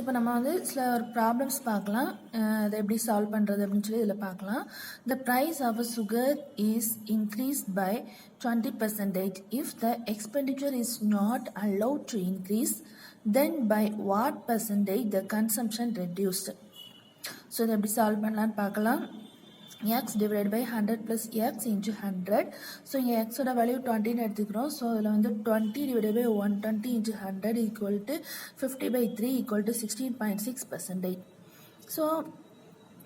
இப்போ நம்ம வந்து சில ஒரு ப்ராப்ளம்ஸ் பார்க்கலாம். அதை எப்படி சால்வ் பண்ணுறது அப்படின்னு சொல்லி இதில் பார்க்கலாம். The price of sugar is increased by 20%. If the expenditure is not allowed to increase, then by what percentage the consumption reduced? So இதை எப்படி சால்வ் பண்ணலான்னு பார்க்கலாம். x divided by 100 plus x into 100. So இங்கே எக்ஸோட value 20 எடுத்துக்கிறோம். So இதில் வந்து 20 divided by 120 into 100 equal to 50 by 3 equal to 16.6%. So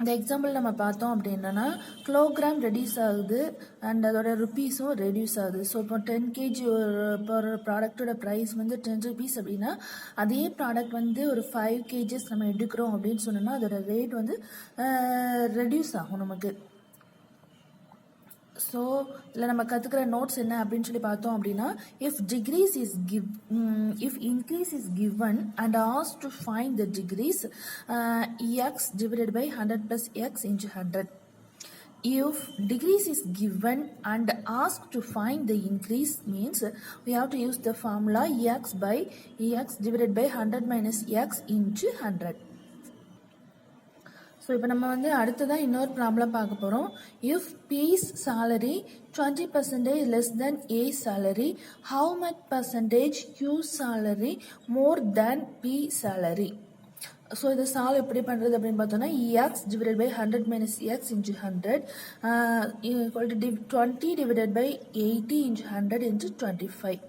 இந்த எக்ஸாம்பிள் நம்ம பார்த்தோம் அப்படின்னா கிலோகிராம் ரெடியூஸ் ஆகுது அண்ட் அதோட ருப்பீஸும் ரெடியூஸ் ஆகுது. ஸோ இப்போ 10 kg ஒரு ப்ராடக்டோட ப்ரைஸ் வந்து 10 rupees அப்படின்னா அதே ப்ராடக்ட் வந்து ஒரு 5 kgs நம்ம எடுக்கிறோம் அப்படின்னு சொன்னோம்னா அதோட ரேட் வந்து ரெடியூஸ் ஆகும் நமக்கு. ஸோ இதில் நம்ம கற்றுக்கிற நோட்ஸ் என்ன அப்படின்னு சொல்லி பார்த்தோம் அப்படின்னா if increase is given and asked to find the decrease, x divided by 100 plus x into 100. If decrease is given and asked to find the increase means we have to use the formula x by x divided by 100 minus x into 100. So இப்போ நம்ம வந்து அடுத்ததான் இன்னொரு problem பார்க்க போகிறோம். If P's salary 20% less than A's salary, how much percentage Q's salary more than P salary? So இதை solve எப்படி பண்ணுறது அப்படின்னு பார்த்தோன்னா x divided by 100 minus x into 100 equal to 20 divided by 80 into 100 into 25.